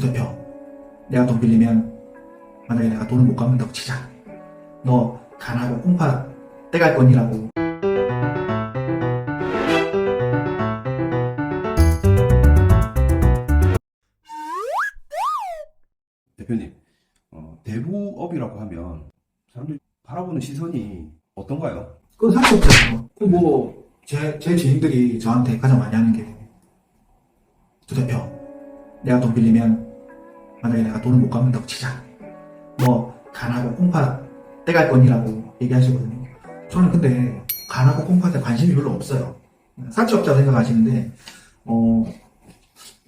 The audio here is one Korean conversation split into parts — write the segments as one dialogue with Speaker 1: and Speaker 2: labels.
Speaker 1: 대표, 내가 돈 빌리면 만약에 내가 돈을 못 갚는다고 치자. 너 간하고 콩팥 떼갈 거니라고.
Speaker 2: 대표님, 대부업이라고 하면 사람들이 바라보는 시선이 어떤가요?
Speaker 1: 그건 할 수 없잖아요. 제 지인들이 저한테 가장 많이 하는 게, 두 대표, 내가 돈 빌리면 만약에 내가 돈을 못 갚는다고 치자. 너 간하고 콩팥 떼갈 거니라고 얘기하시거든요. 저는 근데 간하고 콩팥에 관심이 별로 없어요. 사채업자 생각하시는데,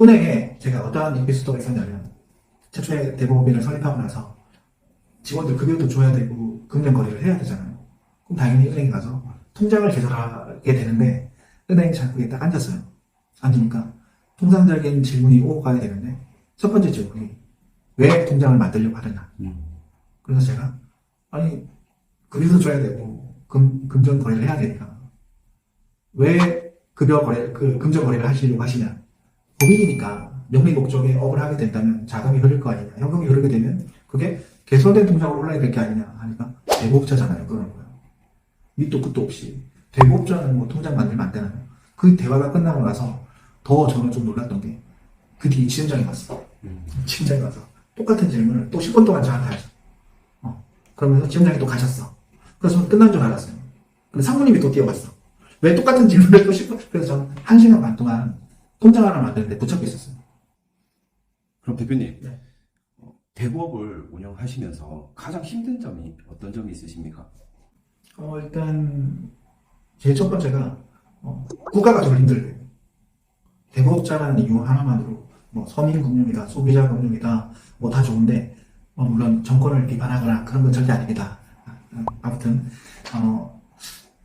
Speaker 1: 은행에 제가 어떠한 에피소드가 있었냐면, 최초에 대부업인을 설립하고 나서 직원들 급여도 줘야 되고 금전 거래를 해야 되잖아요. 그럼 당연히 은행에 가서 통장을 개설하게 되는데, 은행 창구에 딱 앉았어요. 앉으니까 통상적인 질문이 오고 가야 되는데, 첫 번째 질문이 왜 통장을 만들려고 하느냐. 그래서 제가, 아니, 급여도 줘야 되고 금전 거래를 해야 되니까 왜 금전 거래를 하시려고 하시냐. 법인이니까 영리 목적의 업을 하게 된다면 자금이 흐를 거 아니냐. 현금이 흐르게 되면 그게 개설된 통장으로 올라야 될 게 아니냐 하니까, 대부업자잖아요. 그러는 거예요. 밑도 끝도 없이. 대부업자는 뭐 통장 만들면 안 되나요? 그 대화가 끝나고 나서 더 저는 좀 놀랐던 게, 그 뒤에 지점장이 왔어. 지점장이 와서 똑같은 질문을 또 10분 동안 저한테 하죠. 그러면서 지점장이 또 가셨어. 그래서 끝난 줄 알았어요. 근데 상무님이 또 뛰어왔어. 왜 똑같은 질문을 또 10분? 그래서 저는 1시간 반 동안 통장 하나 만드는데 붙잡혀 있었어요.
Speaker 2: 그럼 대표님,
Speaker 1: 네.
Speaker 2: 대부업을 운영하시면서 가장 힘든 점이 어떤 점이 있으십니까?
Speaker 1: 일단 제일 첫 번째가 국가가 좀 힘들대요. 대부업자라는 이유 하나만으로 뭐 서민금융이다, 소비자금융이다, 뭐 다 좋은데, 물론 정권을 비판하거나 그런 건 절대 아닙니다. 아무튼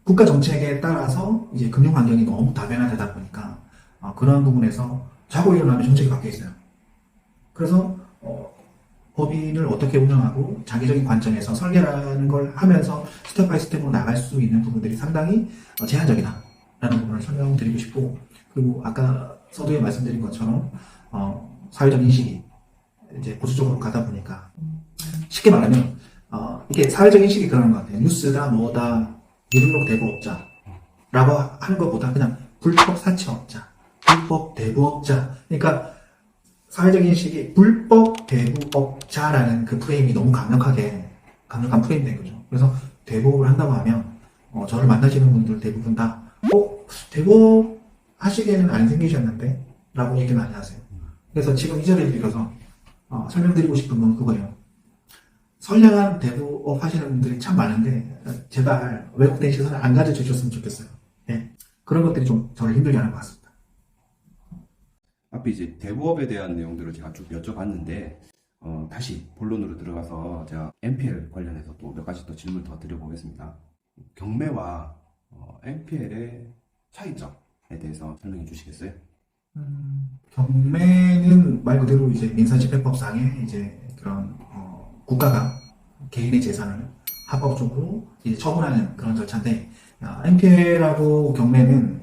Speaker 1: 국가 정책에 따라서 이제 금융 환경이 너무 다변화되다 보니까 그런 부분에서 자고 일어나면 정책이 바뀌어 있어요. 그래서 법인을 어떻게 운영하고 자기적인 관점에서 설계라는 걸 하면서 스텝 바이 스텝으로 나갈 수 있는 부분들이 상당히 제한적이다라는 부분을 설명드리고 싶고, 그리고 아까 서두에 말씀드린 것처럼 사회적 인식이 이제 보수적으로 가다 보니까, 쉽게 말하면 이게 사회적 인식이 그러는 것 같아요. 뉴스다 뭐다 미등록 대부업자라고 하는 것보다 그냥 불법 사채업자, 불법 대부업자. 그러니까 사회적 인식이 불법 대부업자라는 그 프레임이 너무 강력한 프레임이 된 거죠. 그래서 대부업을 한다고 하면 저를 만나시는 분들 대부분 다 대부업 하시기에는 안 생기셨는데 라고 얘기 많이 하세요. 그래서 지금 이 자리를 빌어서 설명드리고 싶은 건 그거예요. 선량한 대부업 하시는 분들이 참 많은데 제발 왜곡된 시선을 안 가르쳐 주셨으면 좋겠어요. 네. 그런 것들이 좀 저를 힘들게 하는 것 같습니다.
Speaker 2: 앞에 이제 대부업에 대한 내용들을 제가 쭉 여쭤봤는데, 다시 본론으로 들어가서 제가 NPL 관련해서 또 몇 가지 또 질문 더 드려보겠습니다. 경매와 NPL의 차이점에 대해서 설명해 주시겠어요?
Speaker 1: 경매는 말 그대로 이제 민사집행법상의 이제 그런 국가가 개인의 재산을 합법적으로 이제 처분하는 그런 절차인데, NPL하고 경매는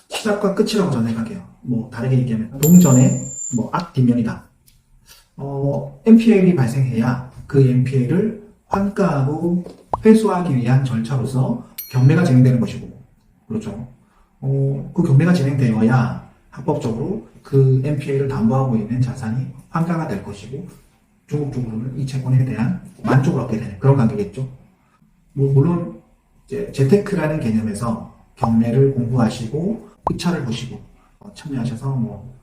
Speaker 1: 시작과 끝이라고 저는 생각해요. 뭐 다르게 얘기하면 동전의 뭐 앞 뒷면이다. NPL이 발생해야 그 NPL을 환가하고 회수하기 위한 절차로서 경매가 진행되는 것이고, 그렇죠. 그 경매가 진행되어야 합법적으로 그 NPL을 담보하고 있는 자산이 환가가 될 것이고, 중국적으로는 이 채권에 대한 만족을 얻게 되는 그런 관계겠죠. 물론 이제 재테크라는 개념에서 경매를 공부하시고 흑차를 보시고 참여하셔서 뭐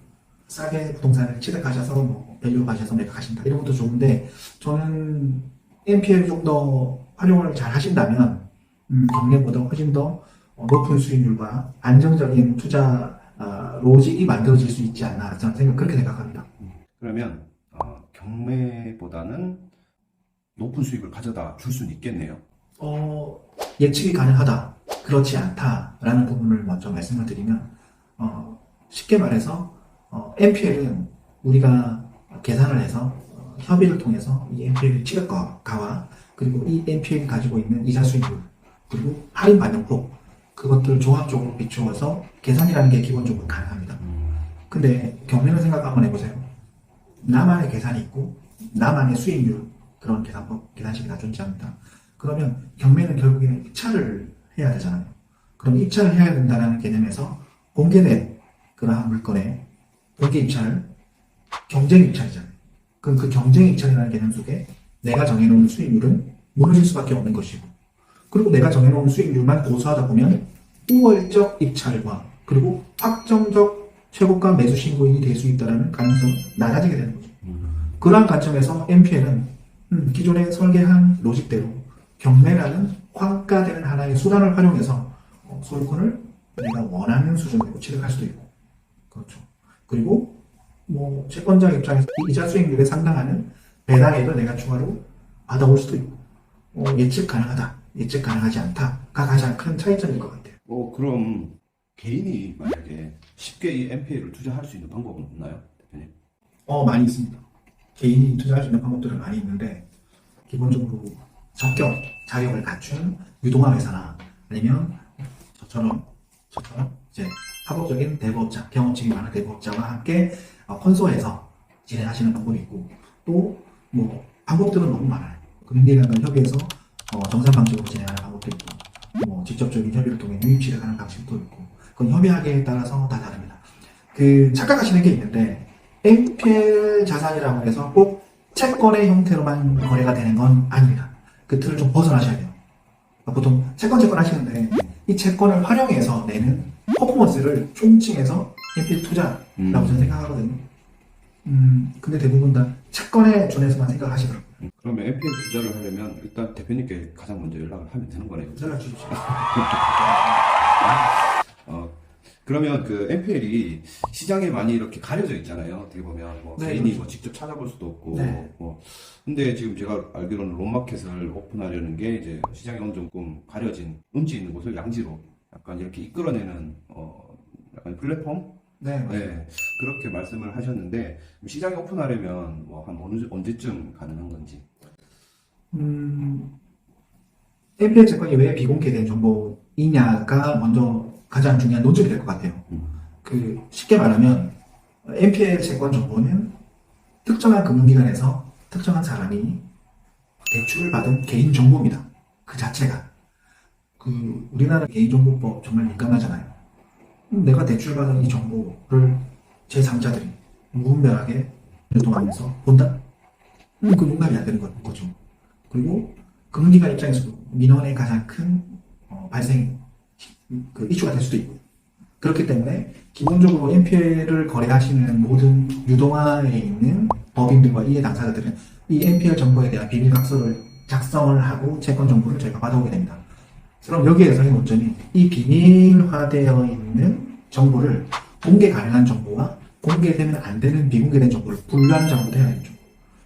Speaker 1: 싸게 부동산을 취득하셔서 뭐 밸류 가셔서 매각하신다, 이런 것도 좋은데, 저는 NPL 좀 더 활용을 잘 하신다면 경매보다 훨씬 더 높은 수익률과 안정적인 투자 로직이 만들어질 수 있지 않나, 저는 그렇게 생각합니다.
Speaker 2: 그러면 경매보다는 높은 수익을 가져다 줄 수는 있겠네요.
Speaker 1: 예측이 가능하다, 그렇지 않다라는 부분을 먼저 말씀을 드리면, 쉽게 말해서 NPL은 우리가 계산을 해서 협의를 통해서 이 NPL 취득가와 그리고 이 NPL이 가지고 있는 이자 수익률 그리고 할인 반영폭, 그것들 종합적으로 비추어서 계산이라는 게 기본적으로 가능합니다. 근데 경매는 생각 한번 해보세요. 나만의 계산이 있고 나만의 수익률 그런 계산식이 다 존재합니다. 그러면 경매는 결국에는 입찰을 해야 되잖아요. 그럼 입찰을 해야 된다는 개념에서 공개된 그러한 물건의 공개 입찰을 경쟁 입찰이잖아요. 그럼 그 경쟁 입찰이라는 개념 속에 내가 정해놓은 수익률은 무너질 수밖에 없는 것이고, 그리고 내가 정해놓은 수익률만 고수하다 보면 우월적 입찰과 그리고 확정적 최고가 매수 신고인이 될 수 있다는 가능성이 낮아지게 되는 거죠. 그러한 관점에서 MPL은 기존에 설계한 로직대로 경매라는 환가되는 하나의 수단을 활용해서 소유권을 내가 원하는 수준으로 취득할 수도 있고, 그렇죠. 그리고 뭐 채권자 입장에서 이자 수익률에 상당하는 배당액을 내가 추가로 받아올 수도 있고, 예측 가능하다, 예측 가능하지 않다가 가장 큰 차이점일 것 같아요.
Speaker 2: 그럼 개인이 만약에 쉽게 이 NPL을 투자할 수 있는 방법은 없나요, 대표님?
Speaker 1: 많이 있습니다. 개인이 투자할 수 있는 방법들은 많이 있는데, 기본적으로 적격, 자격을 갖춘 유동화 회사나 아니면 저처럼 이제 합법적인 대부업자, 경험칙이 많은 대부업자와 함께 컨소해서 진행하시는 방법이 있고, 또 뭐 방법들은 너무 많아요. 금융기관과 협의해서 정산 방식으로 진행하는 방법도 있고, 뭐 직접적인 협의를 통해 유입 취득하는 방식도 있고, 그건 협의하기에 따라서 다 다릅니다. 착각하시는 게 있는데, NPL 자산이라고 해서 꼭 채권의 형태로만 거래가 되는 건 아닙니다. 그 틀을 좀 벗어나셔야 돼요. 보통 채권 하시는데 이 채권을 활용해서 내는 퍼포먼스를 총칭해서 NPL 투자라고 저는 생각하거든요. 근데 대부분 다 채권에 준해서만 생각하시더라고요.
Speaker 2: 그러면 NPL 투자를 하려면 일단 대표님께 가장 먼저 연락을 하면 되는 거네요.
Speaker 1: 연락 주십시오.
Speaker 2: 그러면 그 NPL이 시장에 많이 이렇게 가려져 있잖아요. 어떻게 보면 뭐
Speaker 1: 네,
Speaker 2: 개인이
Speaker 1: 그렇죠.
Speaker 2: 뭐 직접 찾아볼 수도 없고
Speaker 1: 네.
Speaker 2: 근데 지금 제가 알기로는 롬마켓을 오픈하려는 게 이제 시장에 어느 정도 조금 가려진 음지 있는 곳을 양지로 약간 이렇게 이끌어내는 약간 플랫폼?
Speaker 1: 네, 맞아요.
Speaker 2: 네, 그렇게 말씀을 하셨는데 시장에 오픈하려면 뭐 한 언제쯤 가능한 건지.
Speaker 1: NPL 채권이 왜 비공개된 정보이냐가 먼저 가장 중요한 논점이 될 것 같아요. 쉽게 말하면 NPL 채권 정보는 특정한 금융기관에서 특정한 사람이 대출을 받은 개인 정보입니다. 그 자체가. 우리나라 개인정보법 정말 민감하잖아요. 내가 대출받은 이 정보를 제3자들이 무분별하게 유통하면서 본다? 그 용납이 안 되는 거죠. 그리고 금융기관 입장에서도 민원의 가장 큰 이슈가 될 수도 있고, 그렇기 때문에 기본적으로 NPL을 거래하시는 모든 유동화에 있는 법인들과 이해 당사자들은 이 NPL 정보에 대한 비밀각서를 작성을 하고 채권 정보를 저희가 받아오게 됩니다. 그럼 여기에서의 논점이 이 비밀화되어 있는 정보를 공개 가능한 정보와 공개되면 안 되는 비공개된 정보를 분류하는 작업을 해야 되죠.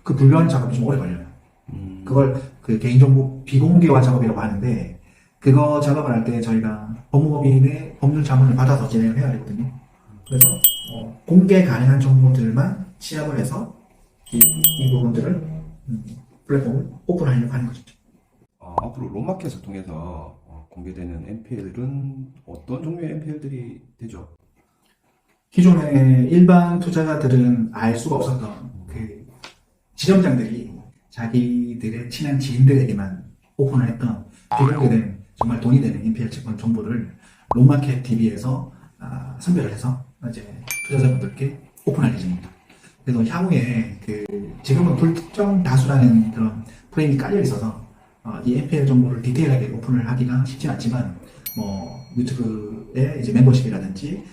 Speaker 1: 그 분류하는 작업이 좀 오래 걸려요. 그걸 개인정보 비공개화 작업이라고 하는데, 그거 작업을 할 때 저희가 법무법인의 법률 자문을 받아서 진행을 해야 되거든요. 그래서 공개 가능한 정보들만 취합을 해서 이 부분들을 플랫폼을 오픈하려고 하는 거죠.
Speaker 2: 앞으로 롬마켓을 통해서 공개되는 NPL은 어떤 종류의 NPL들이 되죠?
Speaker 1: 기존의 일반 투자자들은 알 수가 없었던 지점장들이 자기들의 친한 지인들에게만 오픈을 했던 비공개된 정말 돈이 되는 NPL 채권 정보를 롬마켓 TV에서 선별을 해서 이제 투자자분들께 오픈할 예정입니다. 그래서 향후에 지금은 불특정 다수라는 그런 프레임이 깔려 있어서 이 NPL 정보를 디테일하게 오픈을 하기가 쉽진 않지만, 유튜브에 이제 멤버십이라든지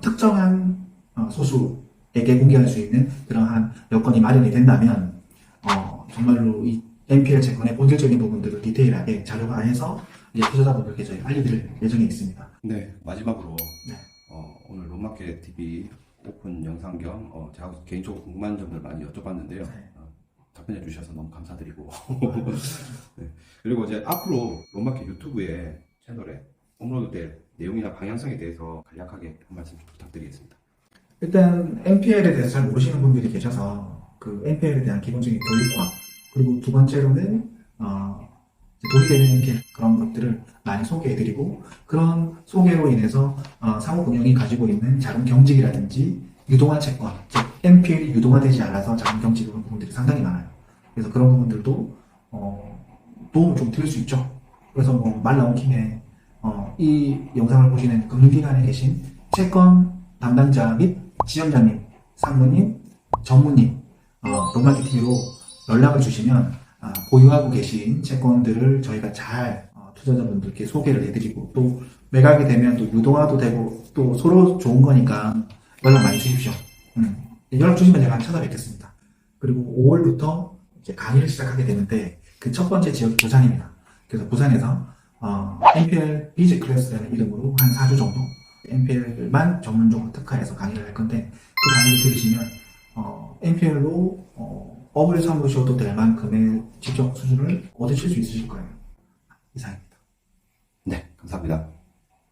Speaker 1: 특정한 소수에게 공개할 수 있는 그러한 여건이 마련이 된다면 정말로 이 NPL 채권의 본질적인 부분들을 디테일하게 자료화해서 이제 투자자분들께 저희 알려드릴 예정에 있습니다.
Speaker 2: 네, 마지막으로
Speaker 1: 네.
Speaker 2: 오늘 롬마켓 TV 오픈 영상 겸 제가 개인적으로 궁금한 점들 많이 여쭤봤는데요.
Speaker 1: 네.
Speaker 2: 답변해 주셔서 너무 감사드리고 네. 그리고 이제 앞으로 롬마켓 유튜브에 채널에 업로드될 내용이나 방향성에 대해서 간략하게 한 말씀 좀 부탁드리겠습니다.
Speaker 1: 일단 NPL에 대해서 잘 모르시는 분들이 계셔서 NPL에 대한 기본적인 교육과, 그리고 두 번째로는 돈이 되는 NPL 그런 것들을 많이 소개해드리고, 그런 소개로 인해서 상호금융이 가지고 있는 자금 경직이라든지 유동화 채권, 즉 NPL이 유동화되지 않아서 자금 경직이 오는 부분들이 상당히 많아요. 그래서 그런 부분들도 도움을 좀 드릴 수 있죠. 그래서 뭐 말 나온 김에 이 영상을 보시는 금융기관에 계신 채권 담당자 및 지점장님, 상무님, 전무님, 롯마켓TV로 연락을 주시면 보유하고 계신 채권들을 저희가 잘 투자자분들께 소개를 해드리고 또 매각이 되면 또 유동화도 되고 또 서로 좋은 거니까 연락 많이 주십시오. 연락 주시면 제가 찾아뵙겠습니다. 그리고 5월부터 이제 강의를 시작하게 되는데 그 첫 번째 지역이 부산입니다. 그래서 부산에서 NPL 비즈 클래스라는 이름으로 한 4주 정도 NPL만 전문적으로 특화해서 강의를 할 건데 그 강의를 들으시면 NPL로 업을 삼으셔도 될 만큼의 직접 수준을 얻으실 수 있으실 거예요. 이상입니다.
Speaker 2: 네, 감사합니다.